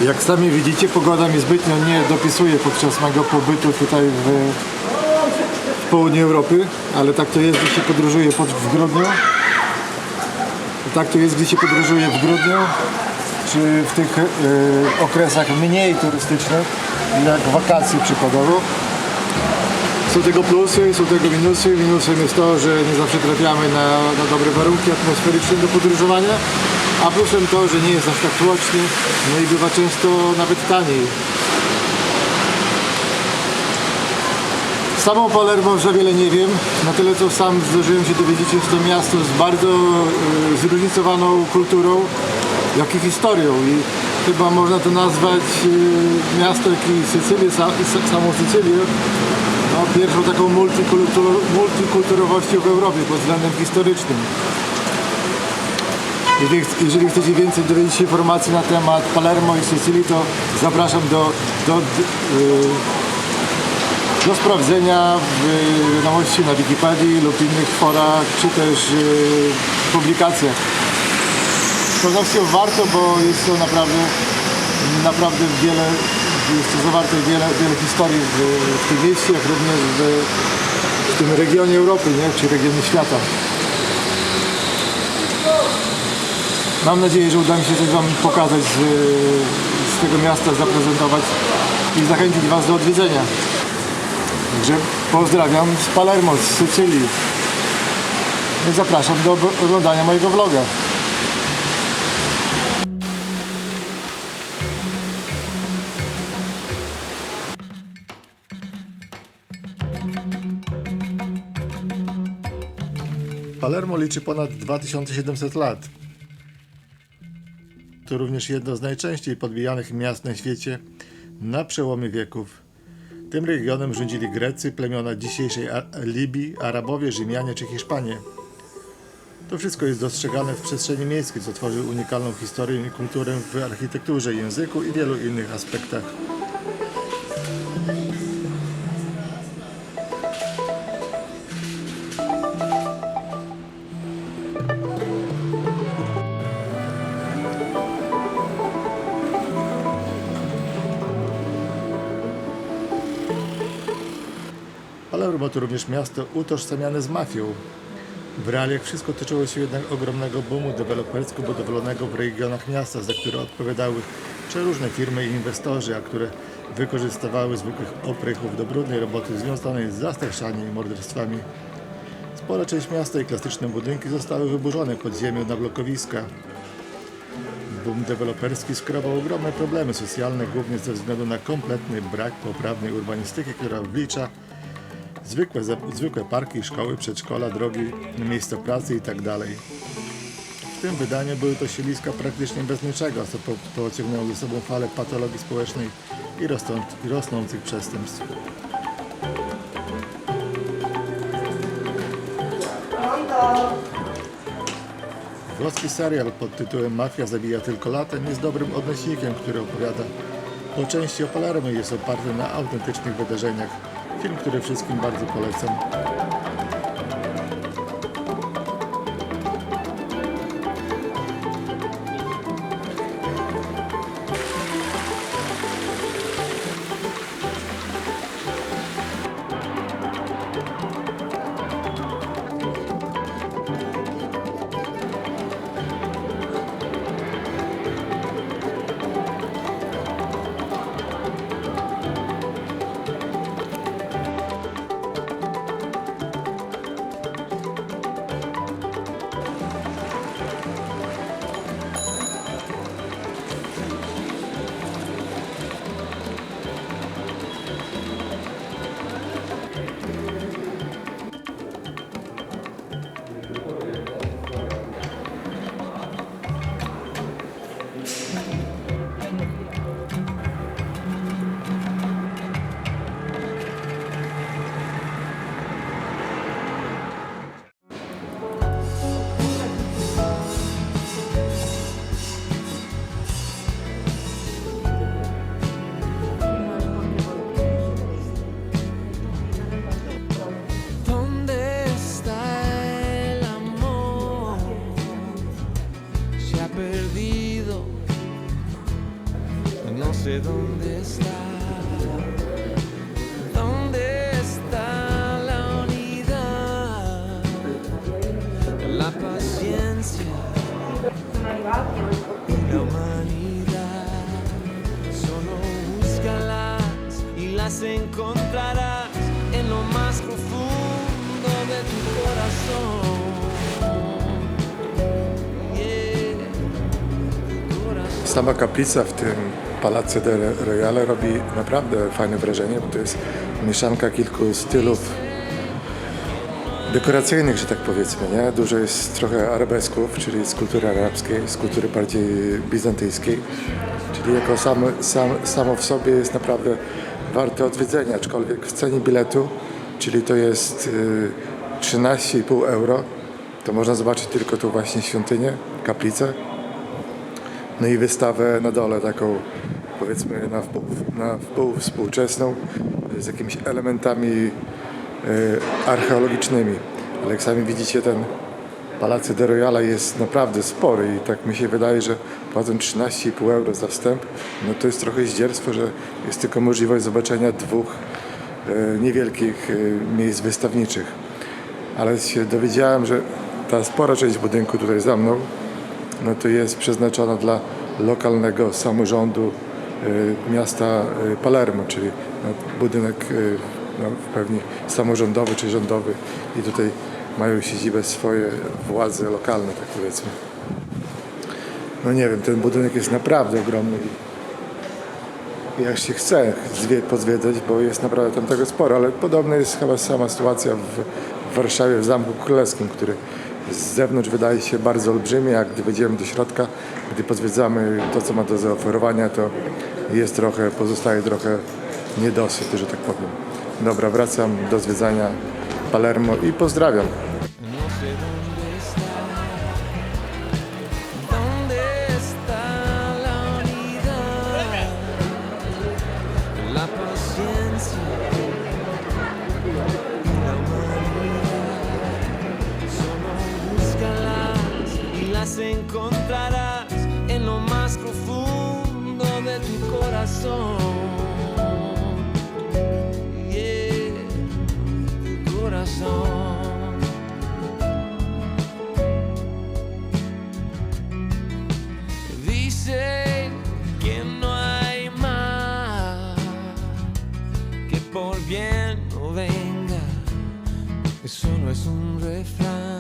Jak sami widzicie, pogoda mi zbytnio nie dopisuje podczas mojego pobytu tutaj w południu Europy, ale tak to jest, gdy się podróżuje w grudniu. Tak to jest, gdy się podróżuje w grudniu, czy w tych okresach mniej turystycznych, jak wakacje przykładowo. Są tego plusy, są tego minusy. Minusem jest to, że nie zawsze trafiamy na dobre warunki atmosferyczne do podróżowania, a plusem to, że nie jest aż tak tłocznie, no i bywa często nawet taniej. Samą Palermo za wiele nie wiem, na tyle co sam zdążyłem się dowiedzieć, jest to miasto z bardzo zróżnicowaną kulturą, jak i historią i chyba można to nazwać miasto, jak i Sycylię, samą Sycylię, no, pierwszą taką multikulturowością w Europie pod względem historycznym. Jeżeli chcecie więcej dowiedzieć się informacji na temat Palermo i Sycylii, to zapraszam do sprawdzenia wiadomości na Wikipedii lub innych forach, czy też publikacjach. Z pewnością warto, bo jest to naprawdę jest to zawarte wiele historii w tym mieście, jak również w tym regionie Europy, nie? Czy regionie świata. Mam nadzieję, że uda mi się coś Wam pokazać z tego miasta, zaprezentować i zachęcić Was do odwiedzenia. Także pozdrawiam z Palermo, z Sycylii. I zapraszam do oglądania mojego vloga. Palermo liczy ponad 2700 lat. To również jedno z najczęściej podbijanych miast na świecie na przełomie wieków. Tym regionem rządzili Grecy, plemiona dzisiejszej Libii, Arabowie, Rzymianie czy Hiszpanie. To wszystko jest dostrzegane w przestrzeni miejskiej, co tworzy unikalną historię i kulturę w architekturze, języku i wielu innych aspektach. Palermo to również miasto utożsamiane z mafią. W realiach wszystko tyczyło się jednak ogromnego boomu dewelopersko-budowlanego w regionach miasta, za które odpowiadały przeróżne firmy i inwestorzy, a które wykorzystywały zwykłych oprychów do brudnej roboty związanej z zastraszaniem i morderstwami. Spora część miasta i klasyczne budynki zostały wyburzone pod ziemią na blokowiska. Boom deweloperski skierował ogromne problemy socjalne, głównie ze względu na kompletny brak poprawnej urbanistyki, która wlicza zwykłe parki, szkoły, przedszkola, drogi, miejsca pracy itd. W tym wydaniu były to siedliska praktycznie bez niczego, co pociągnęło ze sobą falę patologii społecznej i rosnących przestępstw. Włoski serial pod tytułem Mafia zabija tylko latem jest dobrym odnośnikiem, który opowiada po części o Palermo i jest oparty na autentycznych wydarzeniach. Film, który wszystkim bardzo polecam. No sé dónde está. ¿Dónde está la unidad? La paciencia y la humanidad. Solo búscalas y las encontrarás en lo más profundo de tu corazón. Sama kaplica w tym Palazzo del Royale robi naprawdę fajne wrażenie, bo to jest mieszanka kilku stylów dekoracyjnych, że tak powiedzmy, nie? Dużo jest trochę arabesków, czyli z kultury arabskiej, z kultury bardziej bizantyjskiej, czyli jako samo w sobie jest naprawdę warte odwiedzenia, aczkolwiek w cenie biletu, czyli to jest 13,5 euro, to można zobaczyć tylko tu właśnie świątynię, kaplicę. No i wystawę na dole, taką powiedzmy na wpół współczesną, z jakimiś elementami archeologicznymi. Ale jak sami widzicie, ten Palazzo del Royale jest naprawdę spory i tak mi się wydaje, że płacą 13,5 euro za wstęp, no to jest trochę zdzierstwo, że jest tylko możliwość zobaczenia dwóch niewielkich miejsc wystawniczych. Ale się dowiedziałem, że ta spora część budynku tutaj za mną, no to jest przeznaczona dla lokalnego samorządu miasta Palermo, czyli budynek w pełni samorządowy czy rządowy i tutaj mają siedzibę swoje władze lokalne, tak powiedzmy. No nie wiem, ten budynek jest naprawdę ogromny i jak się chce pozwiedzać, bo jest naprawdę tam tego sporo, ale podobna jest chyba sama sytuacja w Warszawie, w Zamku Królewskim, który z zewnątrz wydaje się bardzo olbrzymi, a gdy wejdziemy do środka, gdy pozwiedzamy to, co ma do zaoferowania, to pozostaje trochę niedosyt, że tak powiem. Dobra, wracam do zwiedzania Palermo i pozdrawiam. Encontrarás en lo más profundo de tu corazón. Yeah, tu corazón. Dicen que no hay más, que por bien no venga, que solo es un refrán.